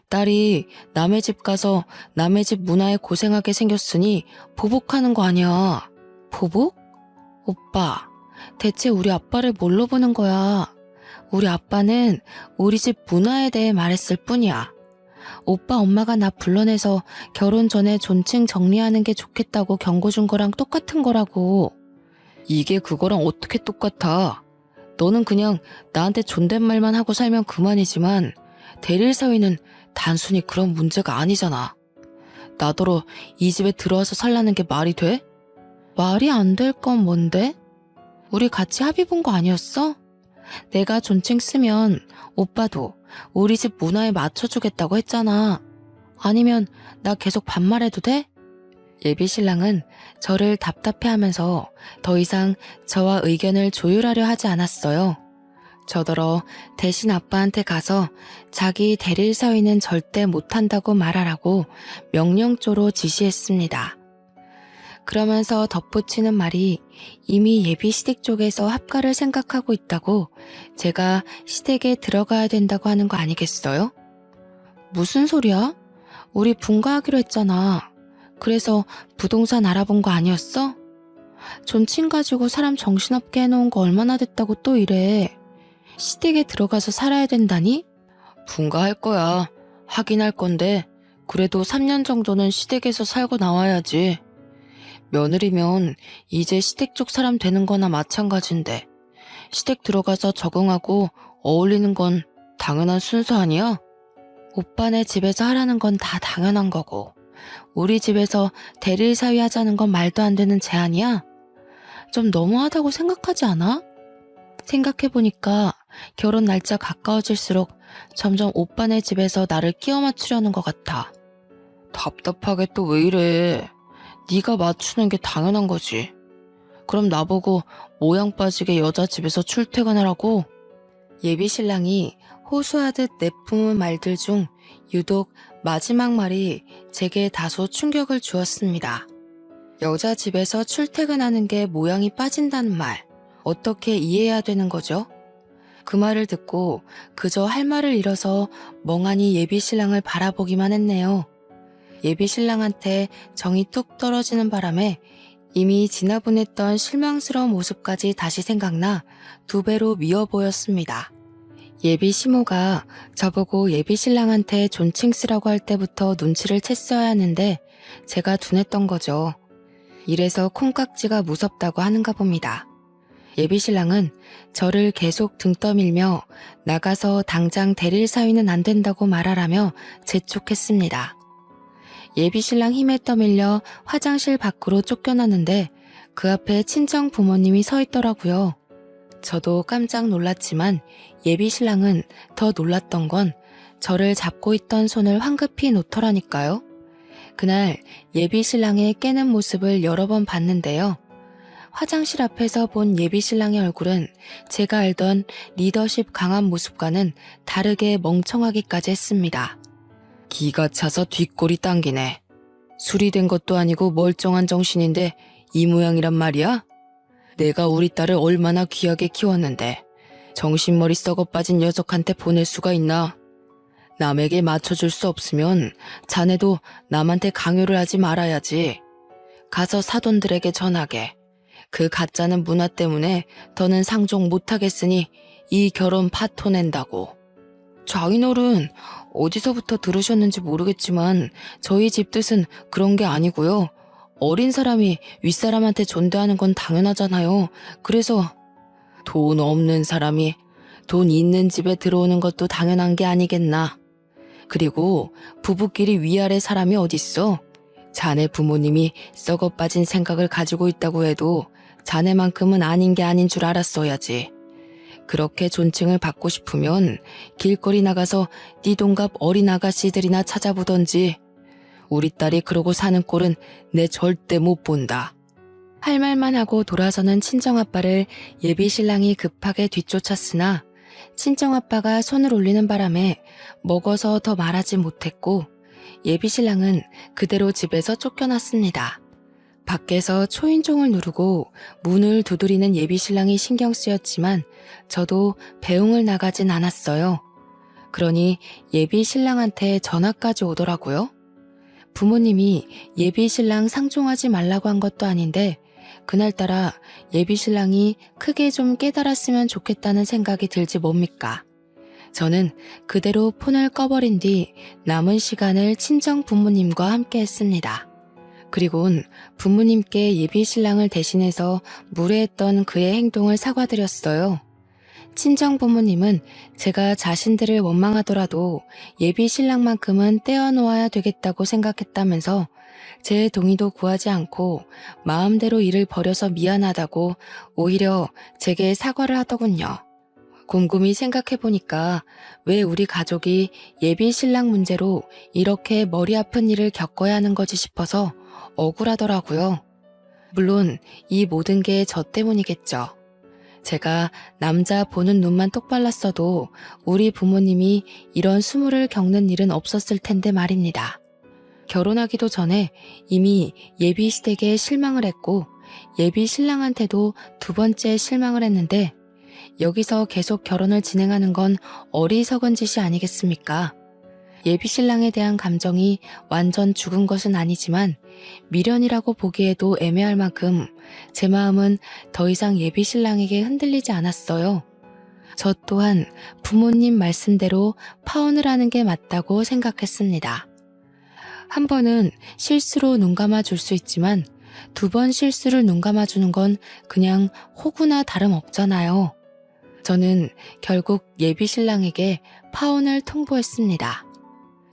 딸이 남의 집 가서 남의 집 문화에 고생하게 생겼으니 보복하는 거 아니야. 보복? 오빠, 대체 우리 아빠를 뭘로 보는 거야? 우리 아빠는 우리 집 문화에 대해 말했을 뿐이야. 오빠 엄마가 나 불러내서 결혼 전에 존칭 정리하는 게 좋겠다고 경고 준 거랑 똑같은 거라고. 이게 그거랑 어떻게 똑같아? 너는 그냥 나한테 존댓말만 하고 살면 그만이지만 대릴 사위는 단순히 그런 문제가 아니잖아. 나더러 이 집에 들어와서 살라는 게 말이 돼? 말이 안 될 건 뭔데? 우리 같이 합의 본 거 아니었어? 내가 존칭 쓰면 오빠도 우리 집 문화에 맞춰주겠다고 했잖아. 아니면 나 계속 반말해도 돼? 예비 신랑은 저를 답답해하면서 더 이상 저와 의견을 조율하려 하지 않았어요. 저더러 대신 아빠한테 가서 자기 대릴 사위는 절대 못한다고 말하라고 명령조로 지시했습니다. 그러면서 덧붙이는 말이 이미 예비 시댁 쪽에서 합가를 생각하고 있다고 제가 시댁에 들어가야 된다고 하는 거 아니겠어요? 무슨 소리야? 우리 분가하기로 했잖아. 그래서 부동산 알아본 거 아니었어? 존칭 가지고 사람 정신없게 해놓은 거 얼마나 됐다고 또 이래. 시댁에 들어가서 살아야 된다니? 분가할 거야. 하긴 할 건데 그래도 3년 정도는 시댁에서 살고 나와야지. 며느리면 이제 시댁 쪽 사람 되는 거나 마찬가지인데 시댁 들어가서 적응하고 어울리는 건 당연한 순서 아니야? 오빠네 집에서 하라는 건 다 당연한 거고 우리 집에서 대릴 사위 하자는 건 말도 안 되는 제안이야? 좀 너무하다고 생각하지 않아? 생각해보니까 결혼 날짜 가까워질수록 점점 오빠네 집에서 나를 끼워 맞추려는 것 같아. 답답하게 또 왜 이래. 네가 맞추는 게 당연한 거지. 그럼 나보고 모양 빠지게 여자 집에서 출퇴근하라고? 예비 신랑이 호소하듯 내뿜은 말들 중 유독 마지막 말이 제게 다소 충격을 주었습니다. 여자 집에서 출퇴근하는 게 모양이 빠진다는 말, 어떻게 이해해야 되는 거죠? 그 말을 듣고 그저 할 말을 잃어서 멍하니 예비 신랑을 바라보기만 했네요. 예비 신랑한테 정이 뚝 떨어지는 바람에 이미 지나보냈던 실망스러운 모습까지 다시 생각나 2배로 미워 보였습니다. 예비 시모가 저보고 예비 신랑한테 존칭 쓰라고 할 때부터 눈치를 챘어야 하는데 제가 둔했던 거죠. 이래서 콩깍지가 무섭다고 하는가 봅니다. 예비 신랑은 저를 계속 등 떠밀며 나가서 당장 대릴 사위는 안 된다고 말하라며 재촉했습니다. 예비 신랑 힘에 떠밀려 화장실 밖으로 쫓겨났는데 그 앞에 친정 부모님이 서 있더라고요. 저도 깜짝 놀랐지만 예비 신랑은 더 놀랐던 건 저를 잡고 있던 손을 황급히 놓더라니까요. 그날 예비 신랑의 깨는 모습을 여러 번 봤는데요. 화장실 앞에서 본 예비 신랑의 얼굴은 제가 알던 리더십 강한 모습과는 다르게 멍청하기까지 했습니다. 기가 차서 뒷골이 당기네. 술이 된 것도 아니고 멀쩡한 정신인데 이 모양이란 말이야? 내가 우리 딸을 얼마나 귀하게 키웠는데 정신머리 썩어 빠진 녀석한테 보낼 수가 있나? 남에게 맞춰줄 수 없으면 자네도 남한테 강요를 하지 말아야지. 가서 사돈들에게 전하게. 그 가짜는 문화 때문에 더는 상종 못하겠으니 이 결혼 파토낸다고. 장인어른, 어디서부터 들으셨는지 모르겠지만 저희 집 뜻은 그런 게 아니고요. 어린 사람이 윗사람한테 존대하는 건 당연하잖아요. 그래서 돈 없는 사람이 돈 있는 집에 들어오는 것도 당연한 게 아니겠나. 그리고 부부끼리 위아래 사람이 어딨어? 자네 부모님이 썩어 빠진 생각을 가지고 있다고 해도 자네만큼은 아닌 게 아닌 줄 알았어야지. 그렇게 존칭을 받고 싶으면 길거리 나가서 띠동갑 어린 아가씨들이나 찾아보던지. 우리 딸이 그러고 사는 꼴은 내 절대 못 본다. 할 말만 하고 돌아서는 친정아빠를 예비 신랑이 급하게 뒤쫓았으나 친정아빠가 손을 올리는 바람에 먹어서 더 말하지 못했고 예비 신랑은 그대로 집에서 쫓겨났습니다. 밖에서 초인종을 누르고 문을 두드리는 예비 신랑이 신경 쓰였지만 저도 배웅을 나가진 않았어요. 그러니 예비 신랑한테 전화까지 오더라고요. 부모님이 예비 신랑 상종하지 말라고 한 것도 아닌데 그날따라 예비 신랑이 크게 좀 깨달았으면 좋겠다는 생각이 들지 뭡니까? 저는 그대로 폰을 꺼버린 뒤 남은 시간을 친정 부모님과 함께 했습니다. 그리곤 부모님께 예비 신랑을 대신해서 무례했던 그의 행동을 사과드렸어요. 친정 부모님은 제가 자신들을 원망하더라도 예비 신랑만큼은 떼어놓아야 되겠다고 생각했다면서 제 동의도 구하지 않고 마음대로 일을 벌여서 미안하다고 오히려 제게 사과를 하더군요. 곰곰이 생각해보니까 왜 우리 가족이 예비 신랑 문제로 이렇게 머리 아픈 일을 겪어야 하는 거지 싶어서 억울하더라고요. 물론 이 모든 게 저 때문이겠죠. 제가 남자 보는 눈만 똑발랐어도 우리 부모님이 이런 수모를 겪는 일은 없었을 텐데 말입니다. 결혼하기도 전에 이미 예비 시댁에 실망을 했고 예비 신랑한테도 두 번째 실망을 했는데 여기서 계속 결혼을 진행하는 건 어리석은 짓이 아니겠습니까? 예비 신랑에 대한 감정이 완전 죽은 것은 아니지만 미련이라고 보기에도 애매할 만큼 제 마음은 더 이상 예비 신랑에게 흔들리지 않았어요. 저 또한 부모님 말씀대로 파혼을 하는 게 맞다고 생각했습니다. 한 번은 실수로 눈 감아 줄 수 있지만 두 번 실수를 눈 감아 주는 건 그냥 호구나 다름없잖아요. 저는 결국 예비 신랑에게 파혼을 통보했습니다.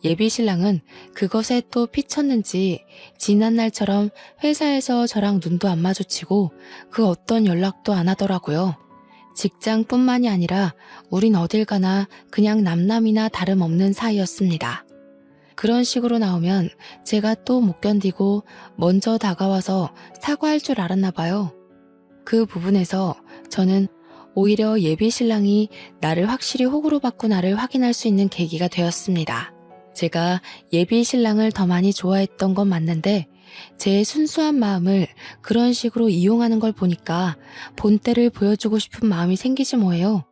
예비 신랑은 그것에 또 피쳤는지 지난 날처럼 회사에서 저랑 눈도 안 마주치고 그 어떤 연락도 안 하더라고요. 직장뿐만이 아니라 우린 어딜 가나 그냥 남남이나 다름없는 사이였습니다. 그런 식으로 나오면 제가 또 못 견디고 먼저 다가와서 사과할 줄 알았나 봐요. 그 부분에서 저는 오히려 예비 신랑이 나를 확실히 호구로 봤구나를 확인할 수 있는 계기가 되었습니다. 제가 예비 신랑을 더 많이 좋아했던 건 맞는데 제 순수한 마음을 그런 식으로 이용하는 걸 보니까 본때를 보여주고 싶은 마음이 생기지 뭐예요.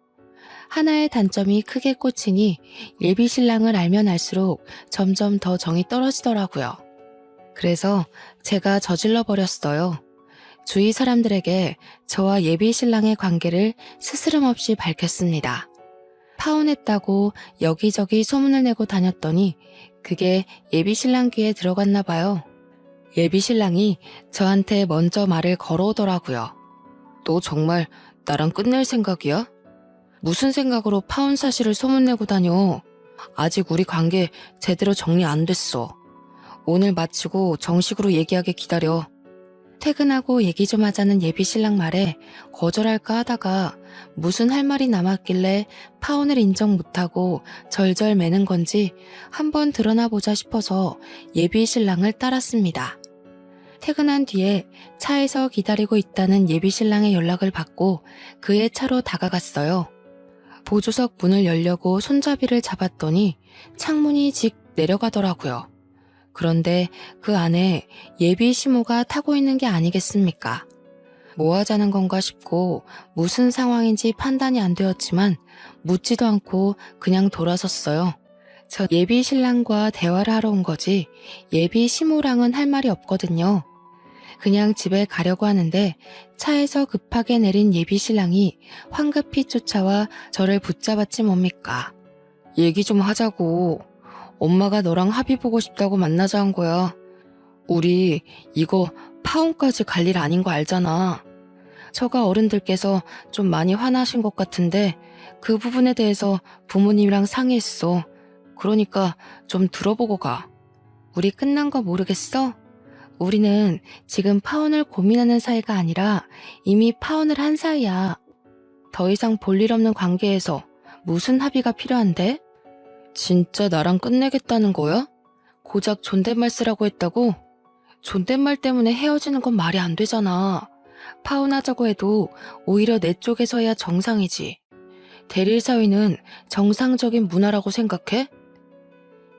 하나의 단점이 크게 꽂히니 예비 신랑을 알면 알수록 점점 더 정이 떨어지더라고요. 그래서 제가 저질러 버렸어요. 주위 사람들에게 저와 예비 신랑의 관계를 스스럼 없이 밝혔습니다. 파혼했다고 여기저기 소문을 내고 다녔더니 그게 예비 신랑 귀에 들어갔나 봐요. 예비 신랑이 저한테 먼저 말을 걸어오더라고요. 너 정말 나랑 끝낼 생각이야? 무슨 생각으로 파혼 사실을 소문내고 다녀? 아직 우리 관계 제대로 정리 안 됐어. 오늘 마치고 정식으로 얘기하게 기다려. 퇴근하고 얘기 좀 하자는 예비 신랑 말에 거절할까 하다가 무슨 할 말이 남았길래 파혼을 인정 못하고 절절 매는 건지 한번 드러나 보자 싶어서 예비 신랑을 따랐습니다. 퇴근한 뒤에 차에서 기다리고 있다는 예비 신랑의 연락을 받고 그의 차로 다가갔어요. 보조석 문을 열려고 손잡이를 잡았더니 창문이 직 내려가더라고요. 그런데 그 안에 예비 시모가 타고 있는 게 아니겠습니까? 뭐 하자는 건가 싶고 무슨 상황인지 판단이 안 되었지만 묻지도 않고 그냥 돌아섰어요. 저 예비 신랑과 대화를 하러 온 거지 예비 시모랑은 할 말이 없거든요. 그냥 집에 가려고 하는데 차에서 급하게 내린 예비 신랑이 황급히 쫓아와 저를 붙잡았지 뭡니까? 얘기 좀 하자고. 엄마가 너랑 합의 보고 싶다고 만나자 한 거야. 우리 이거 파혼까지 갈 일 아닌 거 알잖아. 처가 어른들께서 좀 많이 화나신 것 같은데 그 부분에 대해서 부모님이랑 상의했어. 그러니까 좀 들어보고 가. 우리 끝난 거 모르겠어? 우리는 지금 파혼을 고민하는 사이가 아니라 이미 파혼을 한 사이야. 더 이상 볼 일 없는 관계에서 무슨 합의가 필요한데? 진짜 나랑 끝내겠다는 거야? 고작 존댓말 쓰라고 했다고? 존댓말 때문에 헤어지는 건 말이 안 되잖아. 파혼하자고 해도 오히려 내 쪽에서야 정상이지. 대릴 사위는 정상적인 문화라고 생각해?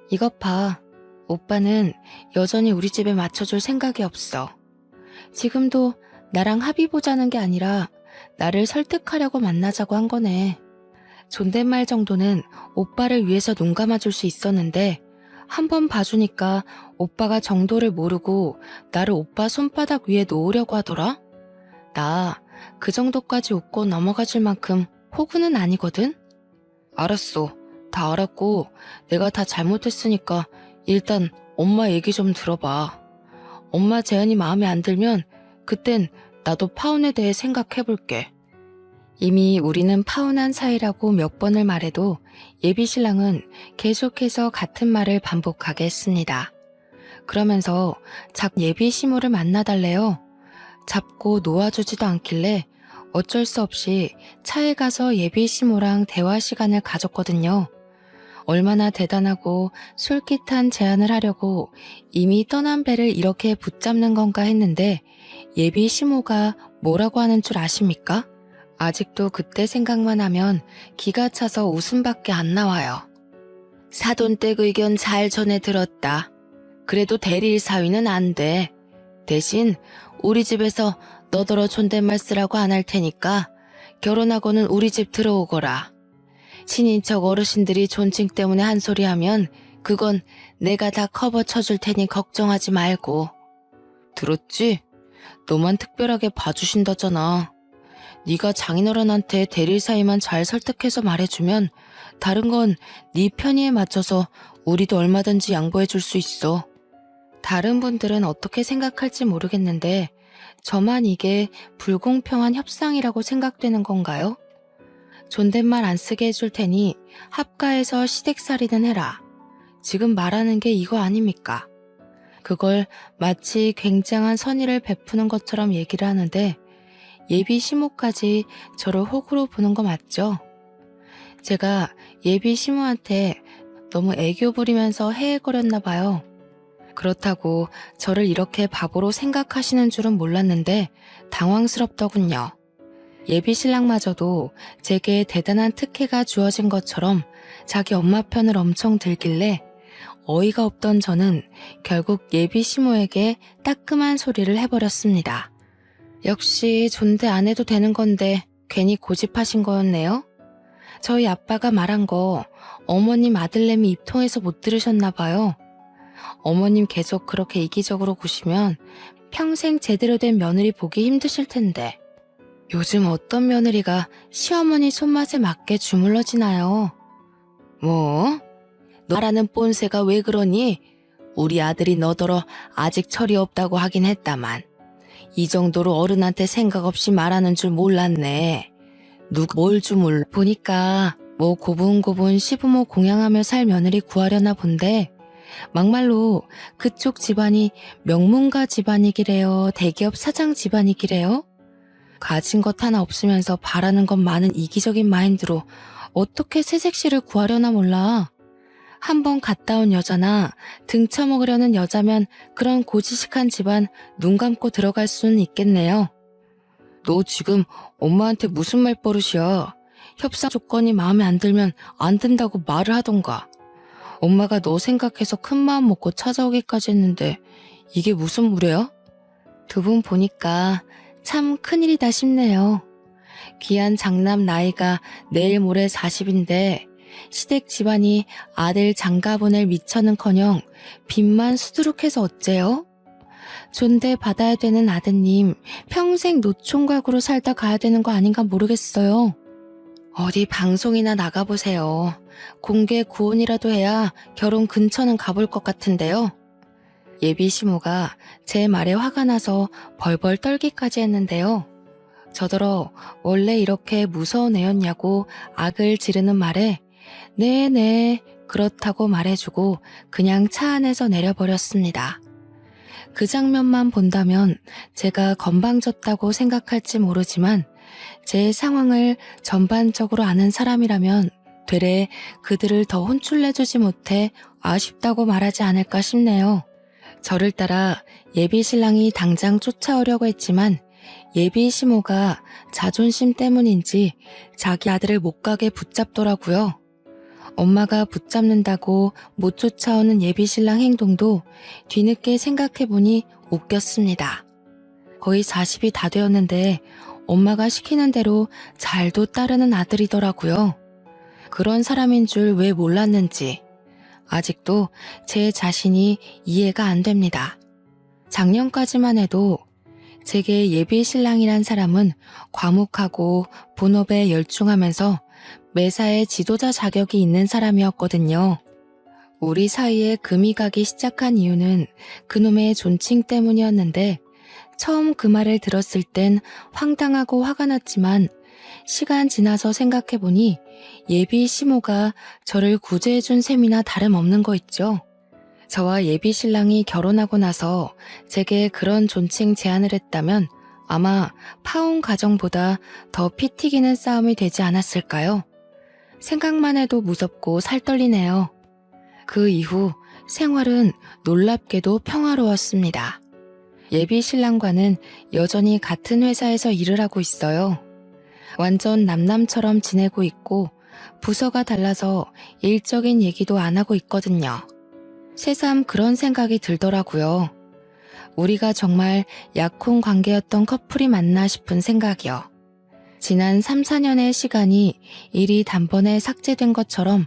이것 봐. 오빠는 여전히 우리 집에 맞춰줄 생각이 없어. 지금도 나랑 합의 보자는 게 아니라 나를 설득하려고 만나자고 한 거네. 존댓말 정도는 오빠를 위해서 눈 감아줄 수 있었는데 한 번 봐주니까 오빠가 정도를 모르고 나를 오빠 손바닥 위에 놓으려고 하더라? 나 그 정도까지 웃고 넘어가줄 만큼 호구는 아니거든? 알았어. 다 알았고 내가 다 잘못했으니까 일단 엄마 얘기 좀 들어봐. 엄마 제안이 마음에 안 들면 그땐 나도 파혼에 대해 생각해볼게. 이미 우리는 파혼한 사이라고 몇 번을 말해도 예비 신랑은 계속해서 같은 말을 반복하게 했습니다. 그러면서 예비 시모를 만나달래요. 잡고 놓아주지도 않길래 어쩔 수 없이 차에 가서 예비 시모랑 대화 시간을 가졌거든요. 얼마나 대단하고 솔깃한 제안을 하려고 이미 떠난 배를 이렇게 붙잡는 건가 했는데 예비 시모가 뭐라고 하는 줄 아십니까? 아직도 그때 생각만 하면 기가 차서 웃음밖에 안 나와요. 사돈댁 의견 잘 전해 들었다. 그래도 대리일 사위는 안 돼. 대신 우리 집에서 너더러 존댓말 쓰라고 안 할 테니까 결혼하고는 우리 집 들어오거라. 친인척 어르신들이 존칭 때문에 한 소리 하면 그건 내가 다 커버 쳐줄 테니 걱정하지 말고. 들었지? 너만 특별하게 봐주신다잖아. 네가 장인어른한테 대릴 사이만 잘 설득해서 말해주면 다른 건 네 편의에 맞춰서 우리도 얼마든지 양보해줄 수 있어. 다른 분들은 어떻게 생각할지 모르겠는데 저만 이게 불공평한 협상이라고 생각되는 건가요? 존댓말 안 쓰게 해줄 테니 합가해서 시댁살이든 해라. 지금 말하는 게 이거 아닙니까? 그걸 마치 굉장한 선의를 베푸는 것처럼 얘기를 하는데 예비 시모까지 저를 호구로 보는 거 맞죠? 제가 예비 시모한테 너무 애교 부리면서 헤헤거렸나 봐요. 그렇다고 저를 이렇게 바보로 생각하시는 줄은 몰랐는데 당황스럽더군요. 예비 신랑마저도 제게 대단한 특혜가 주어진 것처럼 자기 엄마 편을 엄청 들길래 어이가 없던 저는 결국 예비 시모에게 따끔한 소리를 해버렸습니다. 역시 존대 안 해도 되는 건데 괜히 고집하신 거였네요. 저희 아빠가 말한 거 어머님 아들내미 입통해서 못 들으셨나 봐요. 어머님 계속 그렇게 이기적으로 구시면 평생 제대로 된 며느리 보기 힘드실 텐데. 요즘 어떤 며느리가 시어머니 손맛에 맞게 주물러지나요? 뭐? 너라는 꼰세가 왜 그러니? 우리 아들이 너더러 아직 철이 없다고 하긴 했다만 이 정도로 어른한테 생각 없이 말하는 줄 몰랐네. 누가 뭘 주물 보니까 뭐 고분고분 시부모 공양하며 살 며느리 구하려나 본데 막말로 그쪽 집안이 명문가 집안이기래요. 대기업 사장 집안이기래요. 가진 것 하나 없으면서 바라는 것 많은 이기적인 마인드로 어떻게 새색시를 구하려나 몰라. 한번 갔다 온 여자나 등쳐먹으려는 여자면 그런 고지식한 집안 눈 감고 들어갈 수는 있겠네요. 너 지금 엄마한테 무슨 말버릇이야. 협상 조건이 마음에 안 들면 안 된다고 말을 하던가. 엄마가 너 생각해서 큰 마음 먹고 찾아오기까지 했는데 이게 무슨 무례야? 두 분 보니까 참 큰일이다 싶네요. 귀한 장남 나이가 내일 모레 40인데 시댁 집안이 아들 장가 보낼 미처는커녕 빚만 수두룩해서 어째요? 존대 받아야 되는 아드님 평생 노총각으로 살다 가야 되는 거 아닌가 모르겠어요. 어디 방송이나 나가보세요. 공개 구혼이라도 해야 결혼 근처는 가볼 것 같은데요. 예비 시모가 제 말에 화가 나서 벌벌 떨기까지 했는데요. 저더러 원래 이렇게 무서운 애였냐고 악을 지르는 말에 네네 그렇다고 말해주고 그냥 차 안에서 내려버렸습니다. 그 장면만 본다면 제가 건방졌다고 생각할지 모르지만 제 상황을 전반적으로 아는 사람이라면 되레 그들을 더 혼쭐내주지 못해 아쉽다고 말하지 않을까 싶네요. 저를 따라 예비 신랑이 당장 쫓아오려고 했지만 예비 시모가 자존심 때문인지 자기 아들을 못 가게 붙잡더라고요. 엄마가 붙잡는다고 못 쫓아오는 예비 신랑 행동도 뒤늦게 생각해보니 웃겼습니다. 거의 40이 다 되었는데 엄마가 시키는 대로 잘도 따르는 아들이더라고요. 그런 사람인 줄 왜 몰랐는지 아직도 제 자신이 이해가 안 됩니다. 작년까지만 해도 제게 예비 신랑이란 사람은 과묵하고 본업에 열중하면서 매사에 지도자 자격이 있는 사람이었거든요. 우리 사이에 금이 가기 시작한 이유는 그놈의 존칭 때문이었는데 처음 그 말을 들었을 땐 황당하고 화가 났지만 시간 지나서 생각해보니 예비 시모가 저를 구제해준 셈이나 다름없는 거 있죠. 저와 예비 신랑이 결혼하고 나서 제게 그런 존칭 제안을 했다면 아마 파혼 가정보다 더 피 튀기는 싸움이 되지 않았을까요? 생각만 해도 무섭고 살떨리네요. 그 이후 생활은 놀랍게도 평화로웠습니다. 예비 신랑과는 여전히 같은 회사에서 일을 하고 있어요. 완전 남남처럼 지내고 있고 부서가 달라서 일적인 얘기도 안 하고 있거든요. 새삼 그런 생각이 들더라고요. 우리가 정말 약혼 관계였던 커플이 맞나 싶은 생각이요. 지난 3, 4년의 시간이 일이 단번에 삭제된 것처럼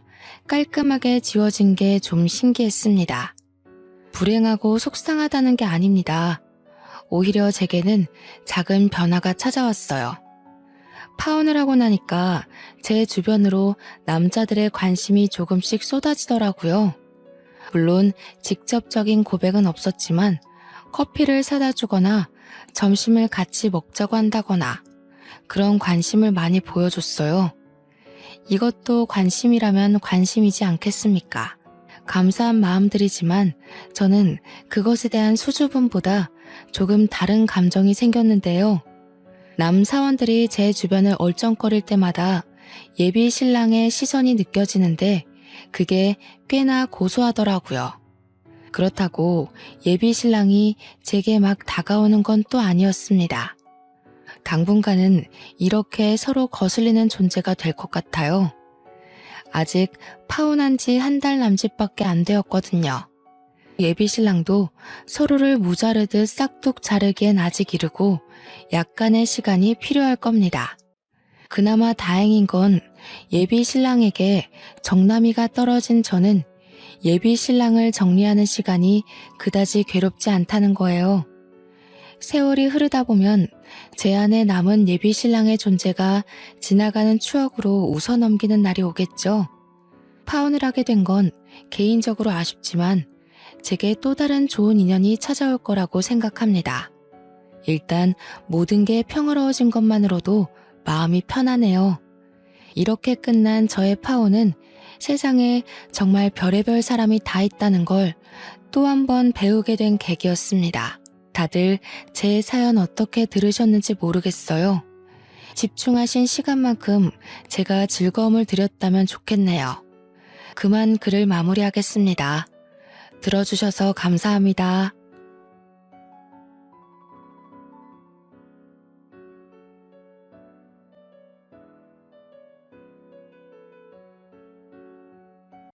깔끔하게 지워진 게 좀 신기했습니다. 불행하고 속상하다는 게 아닙니다. 오히려 제게는 작은 변화가 찾아왔어요. 파혼을 하고 나니까 제 주변으로 남자들의 관심이 조금씩 쏟아지더라고요. 물론 직접적인 고백은 없었지만 커피를 사다 주거나 점심을 같이 먹자고 한다거나 그런 관심을 많이 보여줬어요. 이것도 관심이라면 관심이지 않겠습니까? 감사한 마음들이지만 저는 그것에 대한 수줍음보다 조금 다른 감정이 생겼는데요. 남 사원들이 제 주변을 얼쩡거릴 때마다 예비 신랑의 시선이 느껴지는데 그게 꽤나 고소하더라고요. 그렇다고 예비 신랑이 제게 막 다가오는 건 또 아니었습니다. 당분간은 이렇게 서로 거슬리는 존재가 될 것 같아요. 아직 파혼한 지 한 달 남짓밖에 안 되었거든요. 예비 신랑도 서로를 무자르듯 싹둑 자르기엔 아직 이르고 약간의 시간이 필요할 겁니다. 그나마 다행인 건 예비 신랑에게 정남이가 떨어진 저는 예비 신랑을 정리하는 시간이 그다지 괴롭지 않다는 거예요. 세월이 흐르다 보면 제 안에 남은 예비 신랑의 존재가 지나가는 추억으로 웃어넘기는 날이 오겠죠. 파혼을 하게 된 건 개인적으로 아쉽지만 제게 또 다른 좋은 인연이 찾아올 거라고 생각합니다. 일단 모든 게 평화로워진 것만으로도 마음이 편하네요. 이렇게 끝난 저의 파혼은 세상에 정말 별의별 사람이 다 있다는 걸 또 한 번 배우게 된 계기였습니다. 다들 제 사연 어떻게 들으셨는지 모르겠어요. 집중하신 시간만큼 제가 즐거움을 드렸다면 좋겠네요. 그만 글을 마무리하겠습니다. 들어주셔서 감사합니다.